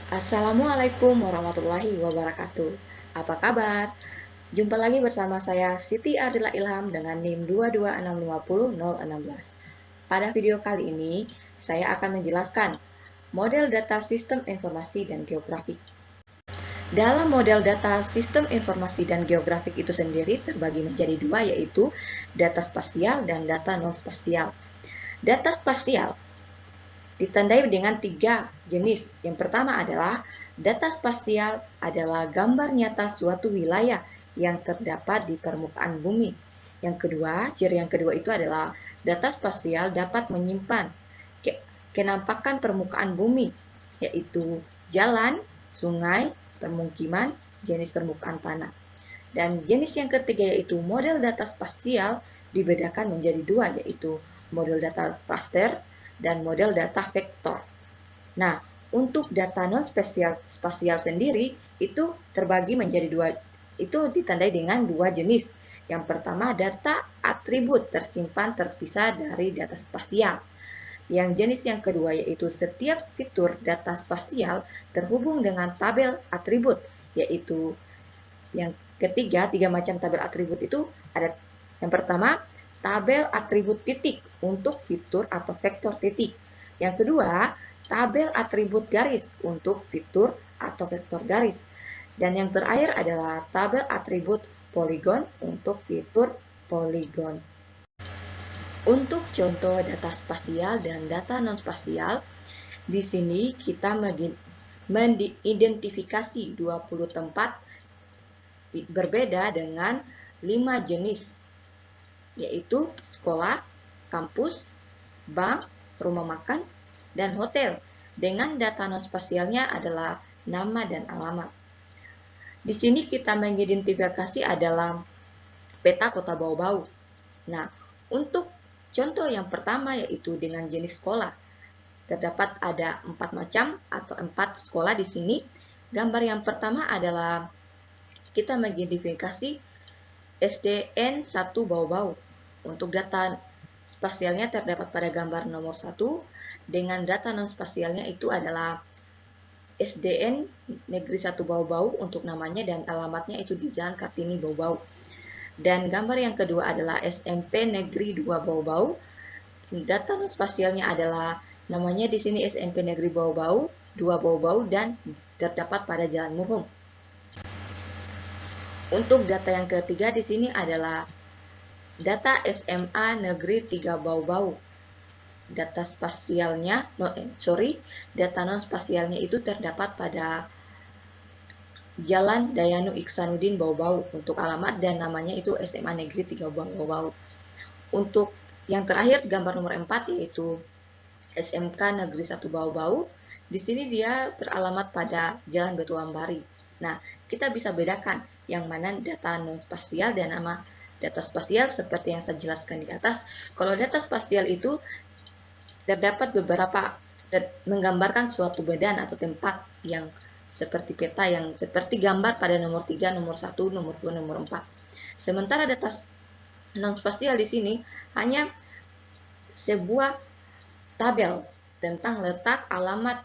Assalamualaikum warahmatullahi wabarakatuh. Apa kabar? Jumpa lagi bersama saya Siti Ardila Ilham dengan NIM 2265016. Pada video kali ini, saya akan menjelaskan model data sistem informasi dan geografik. Dalam model data sistem informasi dan geografik itu sendiri terbagi menjadi dua, yaitu data spasial dan data non-spasial. Data spasial ditandai dengan 3 jenis. Yang pertama adalah data spasial adalah gambar nyata suatu wilayah yang terdapat di permukaan bumi. Ciri yang kedua itu adalah data spasial dapat menyimpan kenampakan permukaan bumi, yaitu jalan, sungai, permukiman, jenis permukaan tanah. Dan jenis yang ketiga yaitu model data spasial dibedakan menjadi dua, yaitu model data raster dan model data vektor. Nah, untuk data non-spasial sendiri itu terbagi menjadi dua, itu ditandai dengan dua jenis. Yang pertama, data atribut tersimpan terpisah dari data spasial. Yang jenis yang kedua yaitu setiap fitur data spasial terhubung dengan tabel atribut, yaitu yang ketiga, 3 macam tabel atribut itu ada. Yang pertama, tabel atribut titik untuk fitur atau vektor titik. Yang kedua, tabel atribut garis untuk fitur atau vektor garis. Dan yang terakhir adalah tabel atribut poligon untuk fitur poligon. Untuk contoh data spasial dan data non-spasial, di sini kita mengidentifikasi 20 tempat berbeda dengan 5 jenis, yaitu sekolah, kampus, bank, rumah makan, dan hotel. Dengan data non-spasialnya adalah nama dan alamat. Di sini kita mengidentifikasi adalah peta kota Bau-Bau. Nah, untuk contoh yang pertama yaitu dengan jenis sekolah. Terdapat ada 4 macam atau 4 sekolah di sini. Gambar yang pertama adalah kita mengidentifikasi SDN 1 Bau-Bau. Untuk data spasialnya terdapat pada gambar nomor 1, dengan data non-spasialnya itu adalah SDN Negeri 1 Bau-Bau untuk namanya dan alamatnya itu di Jalan Kartini Bau-Bau. Dan gambar yang kedua adalah SMP Negeri 2 Bau-Bau. Data non-spasialnya adalah namanya di sini SMP Negeri Bau-Bau, 2 Bau-Bau dan terdapat pada Jalan Muhum. Untuk data yang ketiga di sini adalah data SMA Negeri 3 Bau-Bau. Data spasialnya, data non-spasialnya itu terdapat pada Jalan Dayanu Iksanuddin Bau-Bau untuk alamat dan namanya itu SMA Negeri 3 Bau-Bau. Untuk yang terakhir gambar nomor 4 yaitu SMK Negeri 1 Bau-Bau. Di sini dia beralamat pada Jalan Batu Ambari. Nah, kita bisa bedakan yang mana data non-spasial dan nama data spasial seperti yang saya jelaskan di atas. Kalau data spasial itu terdapat beberapa menggambarkan suatu badan atau tempat yang seperti peta yang seperti gambar pada nomor 3, nomor 1, nomor 2, nomor 4. Sementara data non-spasial di sini hanya sebuah tabel tentang letak alamat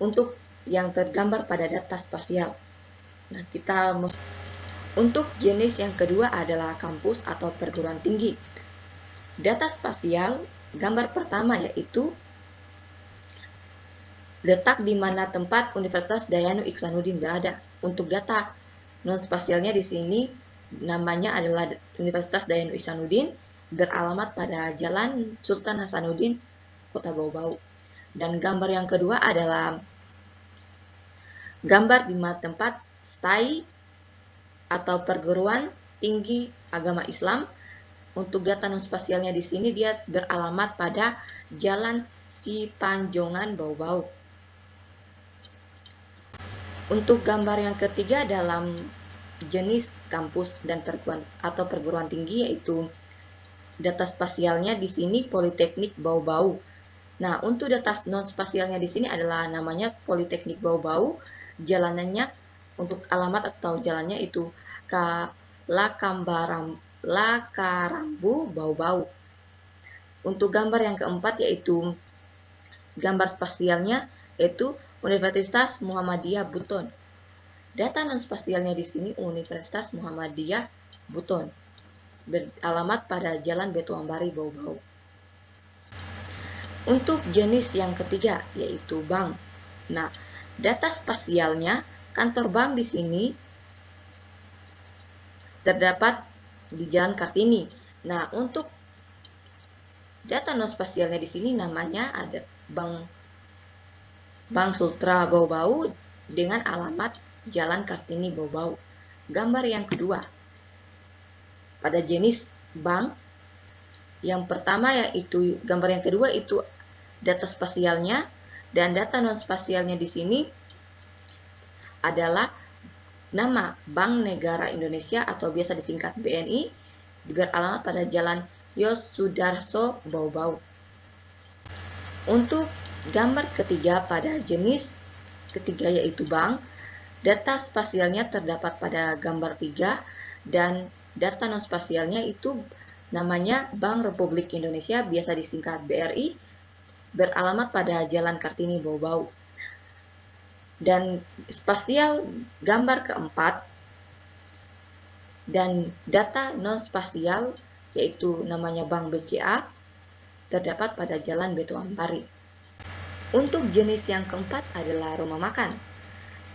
untuk yang tergambar pada data spasial. Nah, untuk jenis yang kedua adalah kampus atau perguruan tinggi. Data spasial, gambar pertama yaitu letak di mana tempat Universitas Dayanu Iksanuddin berada. Untuk data non-spasialnya di sini namanya adalah Universitas Dayanu Iksanuddin, beralamat pada Jalan Sultan Hasanuddin, Kota Bau-Bau. Dan gambar yang kedua adalah gambar di mana tempat STAI atau perguruan tinggi agama Islam. Untuk data non-spasialnya di sini dia beralamat pada Jalan Sipanjongan Bau-Bau. Untuk gambar yang ketiga dalam jenis kampus dan perguruan tinggi yaitu data spasialnya di sini Politeknik Bau-Bau. Nah, untuk data non-spasialnya di sini adalah namanya Politeknik Bau-Bau. Jalanannya untuk alamat atau jalannya itu Lakarambu Bau-Bau. Untuk gambar yang keempat yaitu gambar spasialnya yaitu Universitas Muhammadiyah Buton. Data non-spasialnya di sini Universitas Muhammadiyah Buton. Beralamat pada Jalan Betuambari, Bau-Bau. Untuk jenis yang ketiga, yaitu bank. Nah, data spasialnya kantor bank di sini terdapat di Jalan Kartini. Nah, untuk data non-spasialnya di sini namanya ada Bank Sultra Bau-Bau dengan alamat Jalan Kartini, Bau-Bau. Gambar yang kedua, pada jenis bank, yang pertama yaitu gambar yang kedua itu data spasialnya, dan data non spasialnya di sini adalah nama Bank Negara Indonesia atau biasa disingkat BNI, beralamat pada Jalan Yosudarso, Bau-Bau. Untuk gambar ketiga pada jenis ketiga yaitu bank, data spasialnya terdapat pada gambar 3 dan data non spasialnya itu namanya Bank Republik Indonesia, biasa disingkat BRI, beralamat pada Jalan Kartini, Bau-Bau. Dan spasial gambar keempat dan data non spasial yaitu namanya Bank BCA terdapat pada Jalan Betuambari. Untuk jenis yang keempat adalah rumah makan.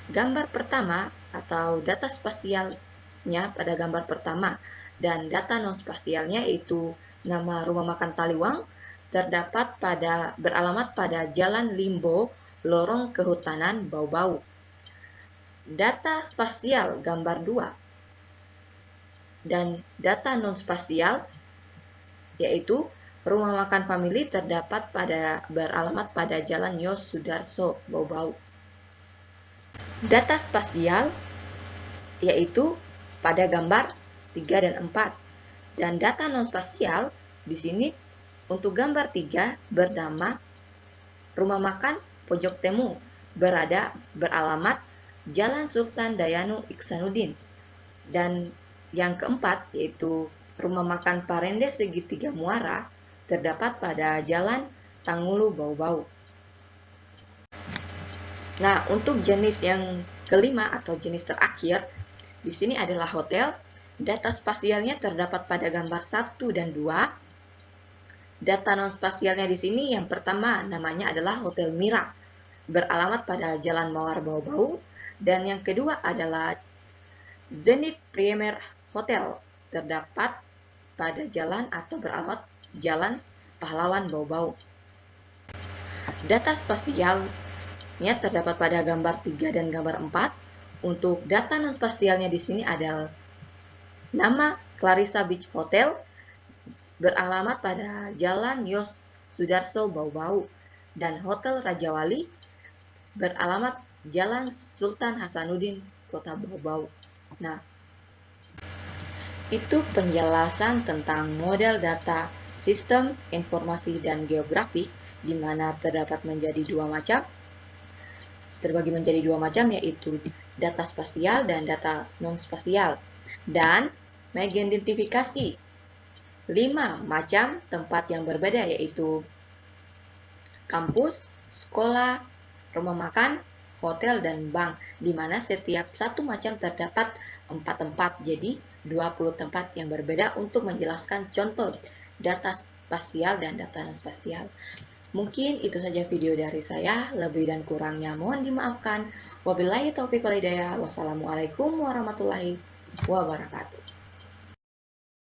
Gambar pertama atau data spasialnya pada gambar pertama dan data non spasialnya yaitu nama rumah makan Taliwang terdapat beralamat pada Jalan Limbo, Lorong Kehutanan, Bau-Bau. Data spasial gambar 2 dan data non spasial yaitu rumah makan family terdapat beralamat pada Jalan Yos Sudarso, Bau-Bau. Data spasial yaitu pada gambar 3 dan 4. Dan data non spasial di sini untuk gambar 3 bernama rumah makan Pojok Temu beralamat Jalan Sultan Dayanu Iksanuddin. Dan yang keempat yaitu rumah makan Parende Segitiga Muara terdapat pada Jalan Tangulu, Bau-Bau. Nah, untuk jenis yang kelima atau jenis terakhir, di sini adalah hotel. Data spasialnya terdapat pada gambar 1 dan 2. Data non spasialnya di sini yang pertama namanya adalah Hotel Mira, beralamat pada Jalan Mawar, Bau-Bau. Dan yang kedua adalah Zenith Premier Hotel, terdapat pada jalan atau beralamat Jalan Pahlawan, Bau-Bau. Data spasialnya terdapat pada gambar 3 dan gambar 4. Untuk data non spasialnya di sini adalah nama Clarissa Beach Hotel, beralamat pada Jalan Yos Sudarso, Bau-Bau. Dan Hotel Raja Wali beralamat Jalan Sultan Hasanuddin, Kota Bau-Bau. Nah, itu penjelasan tentang model data sistem informasi dan geografik, di mana terbagi menjadi dua macam yaitu data spasial dan data non spasial, dan mengidentifikasi 5 macam tempat yang berbeda yaitu kampus, sekolah, rumah makan, hotel, dan bank, di mana setiap satu macam terdapat 4 tempat, jadi 20 tempat yang berbeda untuk menjelaskan contoh data spasial dan data non spasial. Mungkin itu saja video dari saya, lebih dan kurangnya mohon dimaafkan. Wabillahi taufiq wal hidayah. Wassalamualaikum warahmatullahi wabarakatuh.